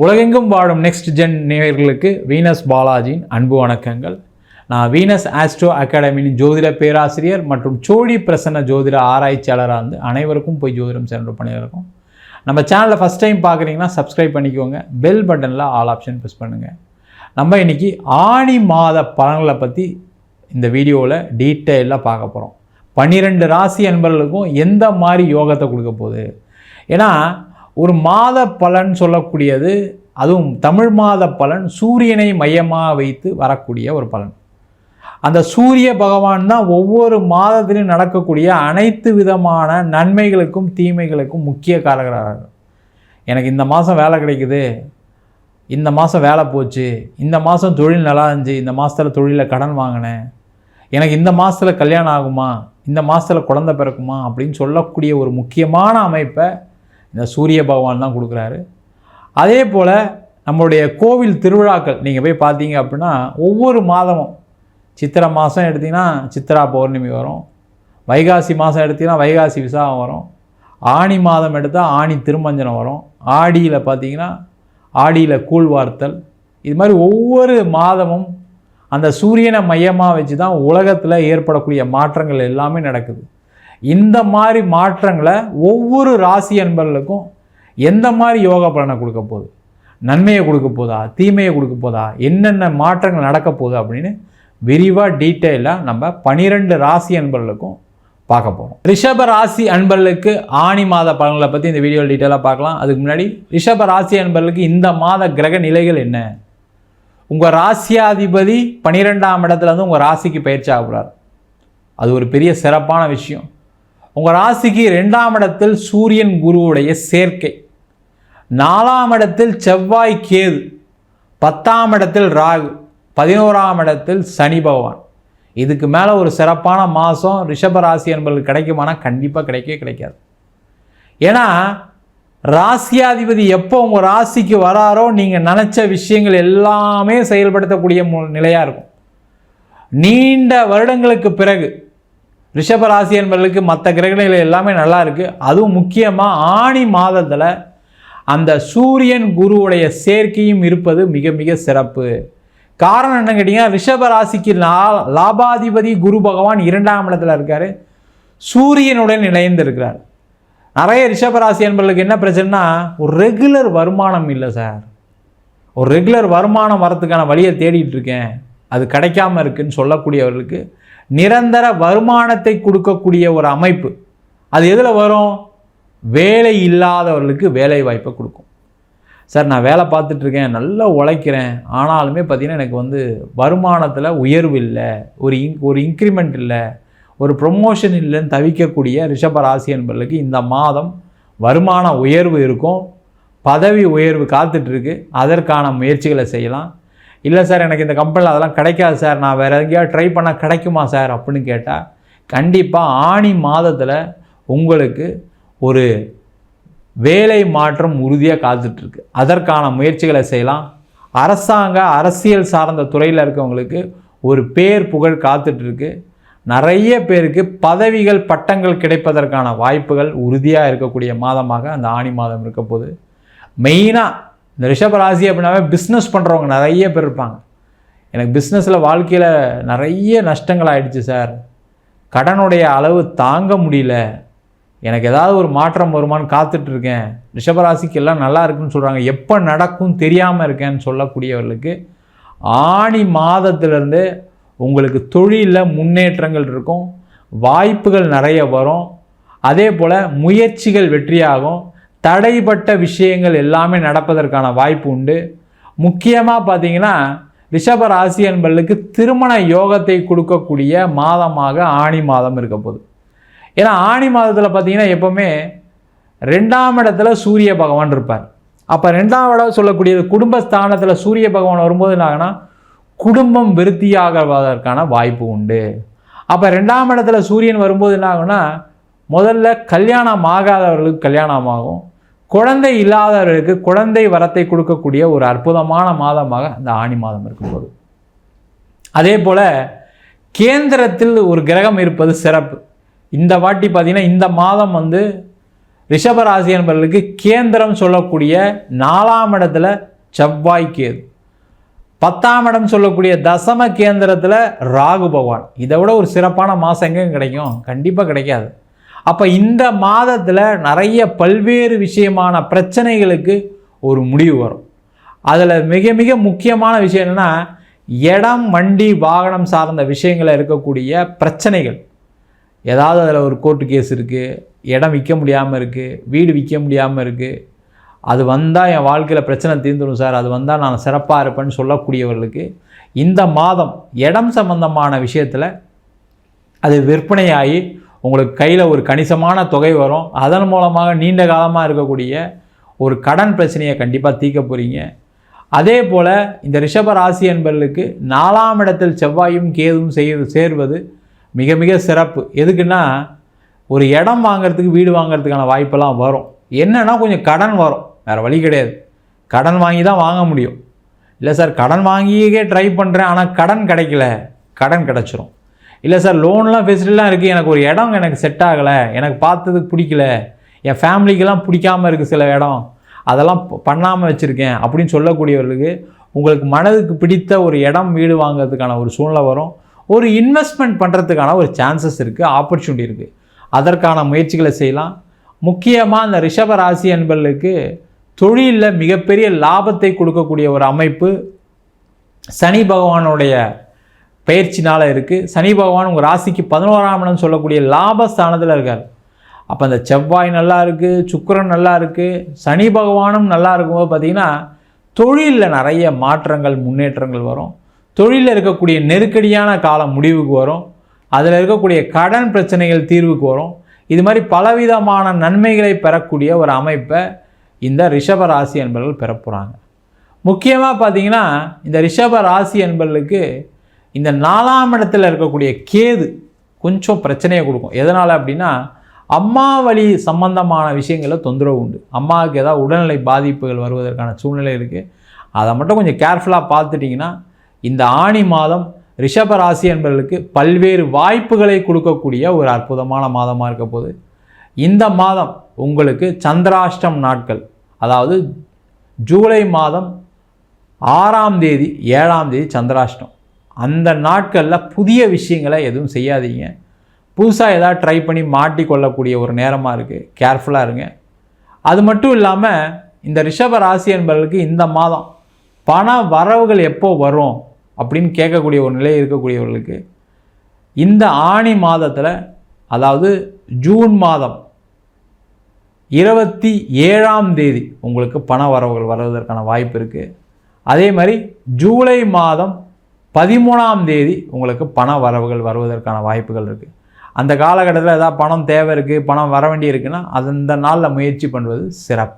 உலகெங்கும் வாழும் next gen நேயர்களுக்கு வீனஸ் பாலாஜியின் அன்பு வணக்கங்கள். நான் வீனஸ் ஆஸ்ட்ரோ அகாடமியின் ஜோதிட பேராசிரியர் மற்றும் சோழி பிரசன்ன ஜோதிட ஆராய்ச்சியாளராக இருந்து அனைவருக்கும் போய் ஜோதிடம் சென்று பண்ணியிருக்கோம். நம்ம சேனலை ஃபஸ்ட் டைம் பார்க்குறீங்கன்னா சப்ஸ்கிரைப் பண்ணிக்கோங்க, பெல் பட்டனில் ஆல் ஆப்ஷன் ப்ரெஸ் பண்ணுங்கள். நம்ம இன்றைக்கி ஆணி மாத பலன்களை பற்றி இந்த வீடியோவில் டீட்டெயிலாக பார்க்க போகிறோம். 12 ராசி அன்பர்களுக்கும் எந்த மாதிரி யோகத்தை கொடுக்க போகுது. ஏன்னா ஒரு மாத பலன் சொல்லக்கூடியது, அதுவும் தமிழ் மாத பலன் சூரியனை மையமாக வைத்து வரக்கூடிய ஒரு பலன். அந்த சூரிய பகவான் தான் ஒவ்வொரு மாதத்திலும் நடக்கக்கூடிய அனைத்து விதமான நன்மைகளுக்கும் தீமைகளுக்கும் முக்கிய காரகராக. எனக்கு இந்த மாதம் வேலை கிடைக்குது, இந்த மாதம் வேலை போச்சு, இந்த மாதம் தொழில் நல்லா இருந்துச்சு, இந்த மாதத்தில் தொழிலில் கடன் வாங்கினேன், எனக்கு இந்த மாதத்தில் கல்யாணம் ஆகுமா, இந்த மாதத்தில் குழந்தை பிறக்குமா அப்படின்னு சொல்லக்கூடிய ஒரு முக்கியமான அமைப்பை இந்த சூரிய பகவான் தான் கொடுக்குறாரு. அதே போல் நம்மளுடைய கோவில் திருவிழாக்கள் நீங்கள் போய் பார்த்தீங்க அப்படின்னா ஒவ்வொரு மாதமும், சித்திரை மாதம் எடுத்திங்கன்னா சித்திரா பௌர்ணமி வரும், வைகாசி மாதம் எடுத்திங்கன்னா வைகாசி விசாகம் வரும், ஆணி மாதம் எடுத்தால் ஆணி திருமஞ்சனம் வரும், ஆடியில் பார்த்திங்கன்னா ஆடியில் கூழ்வார்த்தல். இது மாதிரி ஒவ்வொரு மாதமும் அந்த சூரியனை மையமாக வச்சு தான் உலகத்தில் ஏற்படக்கூடிய மாற்றங்கள் எல்லாமே நடக்குது. இந்த மாதிரி மாற்றங்களை ஒவ்வொரு ராசி அன்பர்களுக்கும் எந்த மாதிரி யோகா பலனை கொடுக்க போகுது, நன்மையை கொடுக்க போதா, தீமையை கொடுக்க போதா, என்னென்ன மாற்றங்கள் நடக்க போகுது அப்படின்னு விரிவாக டீட்டெயிலாக நம்ம 12 ராசி அன்பர்களுக்கும் பார்க்க போகிறோம். ரிஷப ராசி அன்பர்களுக்கு ஆணி மாத பலன்களை பற்றி இந்த வீடியோவில் டீட்டெயிலாக பார்க்கலாம். அதுக்கு முன்னாடி ரிஷப ராசி அன்பர்களுக்கு இந்த மாத கிரக நிலைகள் என்ன. உங்கள் ராசியாதிபதி 12ஆம் இடத்துல இருந்து உங்கள் ராசிக்கு பயிற்சி ஆகுறார். அது ஒரு பெரிய சிறப்பான விஷயம். உங்கள் ராசிக்கு 2ஆம் இடத்தில் சூரியன் குருவுடைய சேர்க்கை, 4ஆம் இடத்தில் செவ்வாய் கேது, 10ஆம் இடத்தில் ராகு, 11ஆம் இடத்தில் சனி பகவான். இதுக்கு மேலே ஒரு சிறப்பான மாதம் ரிஷபராசி என்பது கிடைக்குமானா கண்டிப்பாக கிடைக்காது. ஏன்னா ராசியாதிபதி எப்போ உங்கள் ராசிக்கு வராரோ நீங்கள் நினச்ச விஷயங்கள் எல்லாமே செயல்படுத்தக்கூடிய நிலையாக இருக்கும். நீண்ட வருடங்களுக்கு பிறகு ரிஷபராசி என்பவர்களுக்கு மற்ற கிரகணிகள் எல்லாமே நல்லா இருக்குது. அதுவும் முக்கியமாக ஆணி மாதத்தில் அந்த சூரியன் குருவுடைய சேர்க்கையும் இருப்பது மிக மிக சிறப்பு. காரணம் என்ன கேட்டிங்கன்னா, ரிஷபராசிக்கு லாபாதிபதி குரு பகவான் 2ஆம் இடத்துல இருக்கார், சூரியனுடன் இணைந்து இருக்கிறார். நிறைய ரிஷபராசி என்பவர்களுக்கு என்ன பிரச்சனைனா, ஒரு ரெகுலர் வருமானம் இல்லை சார், ஒரு ரெகுலர் வருமானம் வரத்துக்கான வழியை தேடிட்டு இருக்கேன், அது கிடைக்காம இருக்குன்னு சொல்லக்கூடியவர்களுக்கு நிரந்தர வருமானத்தை கொடுக்கக்கூடிய ஒரு அமைப்பு. அது எதில் வரும்? வேலை இல்லாதவர்களுக்கு வேலை வாய்ப்பை கொடுக்கும். சார் நான் வேலை பார்த்துட்ருக்கேன், நல்லா உழைக்கிறேன், ஆனாலுமே பார்த்திங்கன்னா எனக்கு வருமானத்தில் உயர்வு இல்லை, ஒரு இன்க்ரிமெண்ட் இல்லை, ஒரு ப்ரொமோஷன் இல்லைன்னு தவிக்கக்கூடிய ரிஷபராசி என்பவர்களுக்கு இந்த மாதம் வருமான உயர்வு இருக்கும், பதவி உயர்வு காத்துட்ருக்கு. அதற்கான முயற்சிகளை செய்யலாம். இல்லை சார் எனக்கு இந்த கம்பெனியில் அதெல்லாம் கிடைக்காது சார், நான் வேறு எங்கேயாவது ட்ரை பண்ணால் கிடைக்குமா சார் அப்படின்னு கேட்டால், கண்டிப்பாக ஆணி மாதத்தில் உங்களுக்கு ஒரு வேலை மாற்றம் உறுதியாக காத்துட்ருக்கு. அதற்கான முயற்சிகளை செய்யலாம். அரசியல் சார்ந்த துறையில் இருக்கவங்களுக்கு ஒரு பேர் புகழ் காத்துட்ருக்கு. நிறைய பேருக்கு பதவிகள் பட்டங்கள் கிடைப்பதற்கான வாய்ப்புகள் உறுதியாக இருக்கக்கூடிய மாதமாக அந்த ஆணி மாதம் இருக்க போகுது. மெயினாக இந்த ரிஷபராசி அப்படின்னாவே பிஸ்னஸ் பண்ணுறவங்க நிறைய பேர் இருப்பாங்க. எனக்கு பிஸ்னஸில் வாழ்க்கையில் நிறைய நஷ்டங்கள் ஆகிடுச்சு சார், கடனுடைய அளவு தாங்க முடியல, எனக்கு ஏதாவது ஒரு மாற்றம் வருமானு காத்துட்ருக்கேன், ரிஷபராசிக்கு எல்லாம் நல்லா இருக்குன்னு சொல்கிறாங்க, எப்போ நடக்கும் தெரியாமல் இருக்கேன்னு சொல்லக்கூடியவர்களுக்கு ஆணி மாதத்திலிருந்து உங்களுக்கு தொழிலில் முன்னேற்றங்கள் இருக்கும், வாய்ப்புகள் நிறைய வரும். அதே போல் முயற்சிகள் வெற்றியாகும். தடைப்பட்ட விஷயங்கள் எல்லாமே நடப்பதற்கான வாய்ப்பு உண்டு. முக்கியமாக பார்த்தீங்கன்னா ரிஷபராசி என்பவர்களுக்கு திருமண யோகத்தை கொடுக்கக்கூடிய மாதமாக ஆணி மாதம் இருக்க போகுது. ஏன்னா ஆணி மாதத்தில் பார்த்தீங்கன்னா எப்போவுமே 2ஆம் இடத்துல சூரிய பகவான் இருப்பார். அப்போ 2ஆம் இடம் சொல்லக்கூடியது குடும்பஸ்தானத்தில் சூரிய பகவான் வரும்போது என்னாகனா குடும்பம் விருத்தியாகுவதற்கான வாய்ப்பு உண்டு. அப்போ 2ஆம் இடத்துல சூரியன் வரும்போது என்ன ஆகும்னா, முதல்ல கல்யாணம் ஆகாதவர்களுக்கு கல்யாணம் ஆகும், குழந்தை இல்லாதவர்களுக்கு குழந்தை வரத்தை கொடுக்கக்கூடிய ஒரு அற்புதமான மாதமாக இந்த ஆணி மாதம் இருக்கும்போது. அதே போல் கேந்திரத்தில் ஒரு கிரகம் இருப்பது சிறப்பு. இந்த வாட்டி பார்த்திங்கன்னா இந்த மாதம் ரிஷபராசி என்பவர்களுக்கு கேந்திரம் சொல்லக்கூடிய 4ஆம் இடத்துல செவ்வாய் கேது, 10ஆம் இடம் சொல்லக்கூடிய தசம கேந்திரத்தில் ராகு பகவான். இதை விட ஒரு சிறப்பான மாதம் எங்கே கிடைக்கும்? கண்டிப்பாக கிடைக்காது. அப்போ இந்த மாதத்தில் நிறைய பல்வேறு விஷயமான பிரச்சனைகளுக்கு ஒரு முடிவு வரும். அதில் மிக மிக முக்கியமான விஷயம் என்னென்னா, இடம் வண்டி வாகனம் சார்ந்த விஷயங்களில் இருக்கக்கூடிய பிரச்சனைகள். ஏதாவது அதில் ஒரு கோர்ட்டு கேஸ் இருக்குது, இடம் விற்க முடியாமல் இருக்குது, வீடு விற்க முடியாமல் இருக்குது, அது வந்தால் என் வாழ்க்கையில் பிரச்சனை தீர்ந்துடும் சார், அது வந்தால் நான் சிறப்பாக இருப்பேன்னு சொல்லக்கூடியவர்களுக்கு இந்த மாதம் இடம் சம்பந்தமான விஷயத்தில் அது விற்பனையாகி உங்களுக்கு கையில் ஒரு கணிசமான தொகை வரும். அதன் மூலமாக நீண்ட காலமாக இருக்கக்கூடிய ஒரு கடன் பிரச்சனையை கண்டிப்பாக தீர்க்க போகிறீங்க. அதே போல் இந்த ரிஷப ராசி என்பவர்களுக்கு 4ஆம் இடத்தில் செவ்வாயும் கேதும் சேர்வது மிக மிக சிறப்பு. எதுக்குன்னா, ஒரு இடம் வாங்கிறதுக்கு வீடு வாங்கிறதுக்கான வாய்ப்பெல்லாம் வரும். என்னென்னா கொஞ்சம் கடன் வரும், வேறு வழி கிடையாது. கடன் வாங்கி தான் வாங்க முடியும். இல்லை சார் கடன் வாங்கியே ட்ரை பண்ணுறேன் ஆனால் கடன் கிடைக்கல, கடன் கிடச்சிரும். இல்லை சார் லோன்லாம் ஃபெசிலிட்டிலாம் இருக்குது, எனக்கு ஒரு இடம் எனக்கு செட் ஆகலை, எனக்கு பார்த்ததுக்கு பிடிக்கல, என் ஃபேமிலிக்கெல்லாம் பிடிக்காமல் இருக்குது சில இடம், அதெல்லாம் பண்ணாமல் வச்சுருக்கேன் அப்படின்னு சொல்லக்கூடியவர்களுக்கு உங்களுக்கு மனதுக்கு பிடித்த ஒரு இடம் வீடு வாங்கிறதுக்கான ஒரு சூழ்நிலை வரும். ஒரு இன்வெஸ்ட்மெண்ட் பண்ணுறதுக்கான ஒரு சான்சஸ் இருக்குது, ஆப்பர்ச்சுனிட்டி இருக்குது. அதற்கான முயற்சிகளை செய்யலாம். முக்கியமாக இந்த ரிஷப ராசி என்பவர்களுக்கு தொழிலில் மிகப்பெரிய லாபத்தை கொடுக்கக்கூடிய ஒரு அமைப்பு சனி பகவானுடைய பயிற்சினால் இருக்குது. சனி பகவான் உங்கள் ராசிக்கு 11ஆம் இடம் சொல்லக்கூடிய லாபஸ்தானத்தில் இருக்கார். அப்போ அந்த செவ்வாய் நல்லா இருக்குது, சுக்கிரன் நல்லா இருக்குது, சனி பகவானும் நல்லா இருக்கும்போது பார்த்திங்கன்னா தொழிலில் நிறைய மாற்றங்கள் முன்னேற்றங்கள் வரும். தொழிலில் இருக்கக்கூடிய நெருக்கடியான காலம் முடிவுக்கு வரும். அதில் இருக்கக்கூடிய கடன் பிரச்சனைகள் தீர்வுக்கு வரும். இது மாதிரி பலவிதமான நன்மைகளை பெறக்கூடிய ஒரு அமைப்பை இந்த ரிஷப ராசி என்பவர்கள் பெற போகிறாங்க. முக்கியமாக பார்த்திங்கன்னா இந்த ரிஷப ராசி என்பவர்களுக்கு இந்த 4ஆம் இடத்தில் இருக்கக்கூடிய கேது கொஞ்சம் பிரச்சனையை கொடுக்கும். எதனால் அப்படின்னா, அம்மா வழி சம்பந்தமான விஷயங்களில் தொந்தரவு உண்டு. அம்மாவுக்கு ஏதாவது உடல்நிலை பாதிப்புகள் வருவதற்கான சூழ்நிலை இருக்குது. அதை மட்டும் கொஞ்சம் கேர்ஃபுல்லாக பார்த்துட்டிங்கன்னா இந்த ஆணி மாதம் ரிஷப ராசி என்பவர்களுக்கு பல்வேறு வாய்ப்புகளை கொடுக்கக்கூடிய ஒரு அற்புதமான மாதமாக இருக்க போகுது. இந்த மாதம் உங்களுக்கு சந்திராஷ்டம் நாட்கள், அதாவது ஜூலை மாதம் 6ஆம் தேதி 7ஆம் தேதி சந்திராஷ்டம். அந்த நாட்களில் புதிய விஷயங்களை எதுவும் செய்யாதீங்க. புதுசாக ஏதாவது ட்ரை பண்ணி மாட்டிக்கொள்ளக்கூடிய ஒரு நேரமாக இருக்குது, கேர்ஃபுல்லாக இருங்க. அது மட்டும் இல்லாமல் இந்த ரிஷப ராசி என்பவர்களுக்கு இந்த மாதம் பண வரவுகள் எப்போ வரும் அப்படின்னு கேட்கக்கூடிய ஒரு நிலை இருக்கக்கூடியவர்களுக்கு இந்த ஆணி மாதத்தில், அதாவது ஜூன் மாதம் 27ஆம் தேதி உங்களுக்கு பண வரவுகள் வருவதற்கான வாய்ப்பு இருக்குது. அதே மாதிரி ஜூலை மாதம் 13ஆம் தேதி உங்களுக்கு பண வரவுகள் வருவதற்கான வாய்ப்புகள் இருக்குது. அந்த காலகட்டத்தில் ஏதாவது பணம் தேவை இருக்குது, பணம் வர வேண்டி இருக்குன்னா அந்த நாளில் முயற்சி பண்ணுவது சிறப்பு.